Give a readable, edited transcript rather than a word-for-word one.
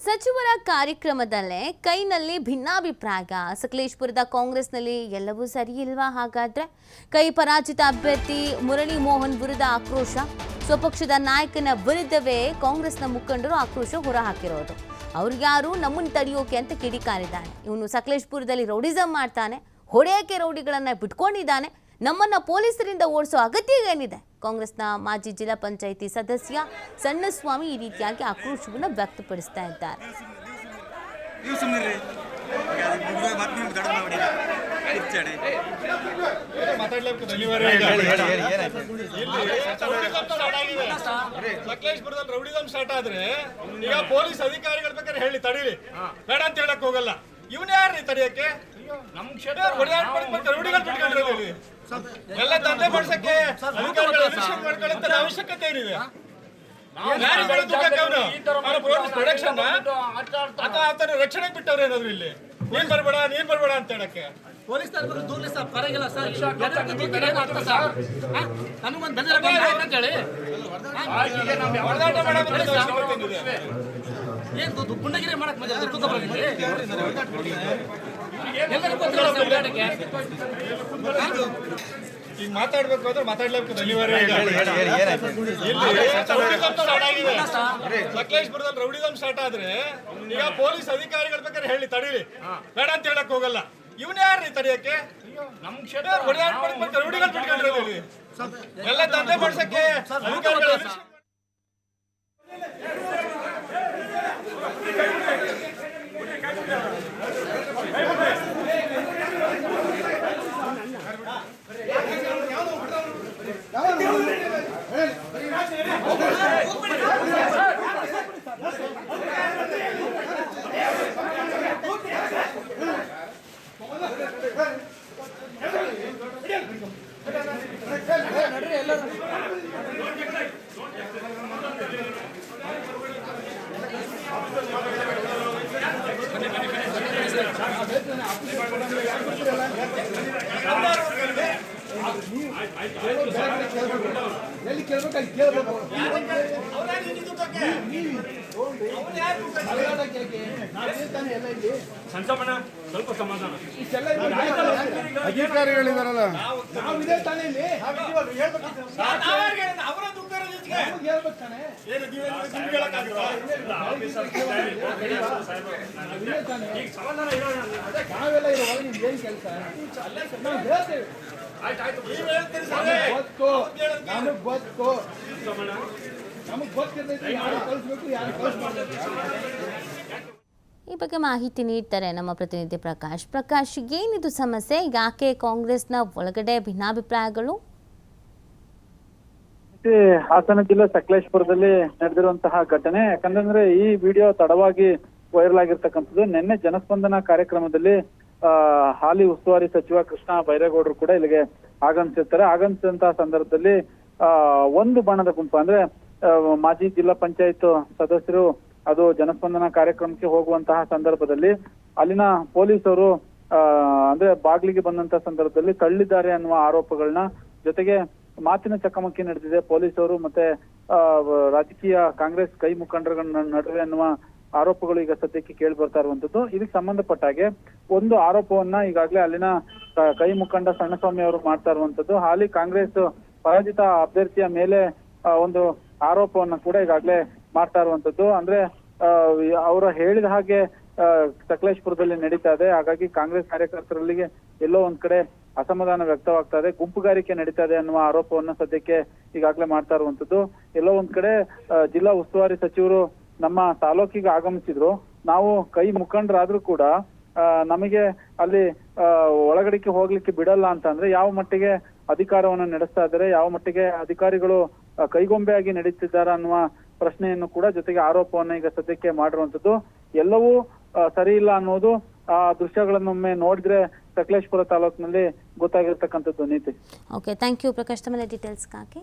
ಸಚಿವರ ಕಾರ್ಯಕ್ರಮದಲ್ಲೇ ಕೈನಲ್ಲಿ ಭಿನ್ನಾಭಿಪ್ರಾಯ. ಸಕಲೇಶಪುರದ ಕಾಂಗ್ರೆಸ್ನಲ್ಲಿ ಎಲ್ಲವೂ ಸರಿ ಇಲ್ವಾ? ಹಾಗಾದ್ರೆ ಕೈ ಪರಾಜಿತ ಅಭ್ಯರ್ಥಿ ಮುರಳಿ ಮೋಹನ್ ವಿರುದ್ಧ ಆಕ್ರೋಶ. ಸ್ವಪಕ್ಷದ ನಾಯಕನ ವಿರುದ್ಧವೇ ಕಾಂಗ್ರೆಸ್ನ ಮುಖಂಡರು ಆಕ್ರೋಶ ಹೊರಹಾಕಿರೋದು. ಅವ್ರು ಯಾರು ನಮ್ಮನ್ನು ತಡೆಯೋಕೆ ಅಂತ ಕಿಡಿಕಾರಿದ್ದಾನೆ. ಇವನು ಸಕಲೇಶಪುರದಲ್ಲಿ ರೌಡಿಸಂ ಮಾಡ್ತಾನೆ, ಹೊಡೆಯಕ್ಕೆ ರೌಡಿಗಳನ್ನ ಬಿಟ್ಕೊಂಡಿದ್ದಾನೆ, ನಮ್ಮನ್ನ ಪೊಲೀಸರಿಂದ ಓಡಿಸೋ ಅಗತ್ಯ ಏನಿದೆ? ಕಾಂಗ್ರೆಸ್ನ ಮಾಜಿ ಜಿಲ್ಲಾ ಪಂಚಾಯಿತಿ ಸದಸ್ಯ ಸಣ್ಣಸ್ವಾಮಿ ಈ ರೀತಿಯಾಗಿ ಆಕ್ರೋಶವನ್ನು ವ್ಯಕ್ತಪಡಿಸ್ತಾ ಇದ್ದಾರೆ. ಸಕಲೇಶಪುರದಲ್ಲಿ ರೌಡಿಸಂ ಸ್ಟಾರ್ಟ್ ಆದ್ರೆ ಈಗ ಪೊಲೀಸ್ ಅಧಿಕಾರಿಗಳ ಬೇಕಾದ್ರೆ ಹೇಳಿ ತಡೀಲಿ, ಬೇಡ ಅಂತ ಹೇಳಕ್ ಹೋಗಲ್ಲ. ಇವನ್ ಯಾರ್ರಿ ತಡೆಯಕ್ಕೆ? ನಮ್ ಕ್ಷೇತ್ರ ಎಲ್ಲ ದಂಧೆ ಮಾಡ್ಸಕ್ಕೆ ಅಧಿಕಾರಿಗಳ ಎಲೆಕ್ಷನ್ ಮಾಡ್ಕೊಳ್ಳೋ ಅವಶ್ಯಕತೆ ಏನಿದೆ? ರಕ್ಷಣೆ ಬಿಟ್ಟವ್ರೆ ಏನಾದ್ರು ಇಲ್ಲಿ ನೀನ್ ಬರ್ಬೇಡ ಅಂತ ಹೇಳಕ್ಕೆ ಪೊಲೀಸ್ ದೂರ್ಲಿ ಸರ್ ಪರವಾಗಿಲ್ಲ ಸರ್. ನಮಗೊಂದು ಅಂತೇಳಿ ಏನ್ ಗುಂಡಗಿರಿ ಮಾಡಕ್ ಈಗ ಮಾತಾಡ್ಬೇಕು ಅಂದ್ರೆ ಮಾತಾಡ್ಲೇಬೇಕು. ಸಕಲೇಶಪುರದಲ್ಲಿ ರೌಡಿಸಂ ಸ್ಟಾರ್ಟ್ ಆದ್ರೆ ಈಗ ಪೊಲೀಸ್ ಅಧಿಕಾರಿಗಳ ಬೇಕಾದ್ರೆ ಹೇಳಿ ತಡೀಲಿ, ಬೇಡ ಅಂತ ಹೇಳಕ್ ಹೋಗಲ್ಲ. ಇವನ್ ಯಾರ್ರಿ ತಡೆಯಕ್ಕೆ? ನಮ್ ಕ್ಷೇತ್ರ ರೌಡಿಗಳು ಬಿಟ್ಕೊಂಡ್ರೆ ಎಲ್ಲ ದಂಧೆ ಮಾಡ್ಸಕ್ಕೆ ಅಧಿಕಾರಿಗಳ ಸ್ವಲ್ಪ ಸಮಾಧಾನ. ಅಧಿಕಾರಿಗಳಿದಾರಲ್ಲ, ಈ ಬಗ್ಗೆ ಮಾಹಿತಿ ನೀಡ್ತಾರೆ ನಮ್ಮ ಪ್ರತಿನಿಧಿ ಪ್ರಕಾಶ್. ಏನಿದು ಸಮಸ್ಯೆ? ಯಾಕೆ ಕಾಂಗ್ರೆಸ್ನ ಒಳಗಡೆ ಭಿನ್ನಾಭಿಪ್ರಾಯಗಳು? ಹಾಸನ ಜಿಲ್ಲೆ ಸಕಲೇಶಪುರದಲ್ಲಿ ನಡೆದಿರುವಂತಹ ಘಟನೆ. ಯಾಕಂದ್ರೆ ಈ ವಿಡಿಯೋ ತಡವಾಗಿ ವೈರಲ್ ಆಗಿರ್ತಕ್ಕಂಥದ್ದು. ನಿನ್ನೆ ಜನಸ್ಪಂದನ ಕಾರ್ಯಕ್ರಮದಲ್ಲಿ ಹಾಲಿ ಉಸ್ತುವಾರಿ ಸಚಿವ ಕೃಷ್ಣ ಬೈರೇಗೌಡರು ಕೂಡ ಇಲ್ಲಿಗೆ ಆಗಮಿಸಿರ್ತಾರೆ. ಆಗಮಿಸಿದಂತಹ ಸಂದರ್ಭದಲ್ಲಿ ಒಂದು ಬಣದ ಗುಂಪು ಅಂದ್ರೆ ಮಾಜಿ ಜಿಲ್ಲಾ ಪಂಚಾಯತ್ ಸದಸ್ಯರು ಅದು ಜನಸ್ಪಂದನ ಕಾರ್ಯಕ್ರಮಕ್ಕೆ ಹೋಗುವಂತಹ ಸಂದರ್ಭದಲ್ಲಿ ಅಲ್ಲಿನ ಪೊಲೀಸರು ಅಂದ್ರೆ ಬಾಗ್ಲಿಗೆ ಬಂದಂತ ಸಂದರ್ಭದಲ್ಲಿ ತಳ್ಳಿದ್ದಾರೆ ಅನ್ನುವ ಆರೋಪಗಳನ್ನ, ಜೊತೆಗೆ ಮಾತಿನ ಚಕಮಕಿ ನಡೆದಿದೆ ಪೊಲೀಸರು ಮತ್ತೆ ರಾಜಕೀಯ ಕಾಂಗ್ರೆಸ್ ಕೈ ಮುಖಂಡರ ನಡುವೆ ಅನ್ನುವ ಆರೋಪಗಳು ಈಗ ಸದ್ಯಕ್ಕೆ ಕೇಳಿ ಬರ್ತಾ ಇರುವಂತದ್ದು. ಇದಕ್ಕೆ ಸಂಬಂಧಪಟ್ಟ ಹಾಗೆ ಒಂದು ಆರೋಪವನ್ನ ಈಗಾಗಲೇ ಅಲ್ಲಿನ ಕೈ ಮುಖಂಡ ಸಣ್ಣಸ್ವಾಮಿ ಅವರು ಮಾಡ್ತಾ ಇರುವಂತದ್ದು. ಹಾಲಿ ಕಾಂಗ್ರೆಸ್ ಪರಾಜಿತ ಅಭ್ಯರ್ಥಿಯ ಮೇಲೆ ಒಂದು ಆರೋಪವನ್ನ ಕೂಡ ಈಗಾಗಲೇ ಮಾಡ್ತಾ ಇರುವಂತದ್ದು. ಅಂದ್ರೆ ಅವರು ಹೇಳಿದ ಹಾಗೆ ಸಕಲೇಶಪುರದಲ್ಲಿ ನಡೀತಾ ಇದೆ. ಹಾಗಾಗಿ ಕಾಂಗ್ರೆಸ್ ಕಾರ್ಯಕರ್ತರಲ್ಲಿಗೆ ಎಲ್ಲೋ ಒಂದ್ ಕಡೆ ಅಸಮಾಧಾನ ವ್ಯಕ್ತವಾಗ್ತಾ ಇದೆ, ಗುಂಪುಗಾರಿಕೆ ನಡೀತಾ ಇದೆ ಅನ್ನುವ ಆರೋಪವನ್ನ ಸದ್ಯಕ್ಕೆ ಈಗಾಗಲೇ ಮಾಡ್ತಾ ಇರುವಂತದ್ದು. ಎಲ್ಲೋ ಒಂದ್ ಕಡೆ ಜಿಲ್ಲಾ ಉಸ್ತುವಾರಿ ಸಚಿವರು ನಮ್ಮ ತಾಲೂಕಿಗೆ ಆಗಮಿಸಿದ್ರು, ನಾವು ಕೈ ಮುಖಂಡರಾದ್ರೂ ಕೂಡ ನಮಗೆ ಅಲ್ಲಿ ಒಳಗಡೆಗೆ ಹೋಗ್ಲಿಕ್ಕೆ ಬಿಡಲ್ಲ ಅಂತಂದ್ರೆ ಯಾವ ಮಟ್ಟಿಗೆ ಅಧಿಕಾರವನ್ನು ನಡೆಸ್ತಾ ಇದ್ದಾರೆ, ಯಾವ ಮಟ್ಟಿಗೆ ಅಧಿಕಾರಿಗಳು ಕೈಗೊಂಬೆಯಾಗಿ ನಡೀತಿದ್ದಾರೆ ಅನ್ನುವ ಪ್ರಶ್ನೆಯನ್ನು ಕೂಡ, ಜೊತೆಗೆ ಆರೋಪವನ್ನ ಈಗ ಸದ್ಯಕ್ಕೆ ಮಾಡಿರುವಂತದ್ದು. ಎಲ್ಲವೂ ಸರಿ ಇಲ್ಲ ಅನ್ನೋದು ಆ ದೃಶ್ಯಗಳನ್ನೊಮ್ಮೆ ನೋಡಿದ್ರೆ ಸಕಲೇಶಪುರ ತಾಲೂಕಿನಲ್ಲಿ ಗೊತ್ತಾಗಿರ್ತಕ್ಕಂಥದ್ದು. ನೀತಿ. ಓಕೆ, ಥ್ಯಾಂಕ್ ಯು ಪ್ರಕಾಶ್, ತಮ್ಮ ಡೀಟೇಲ್ಸ್ಗಾಗಿ.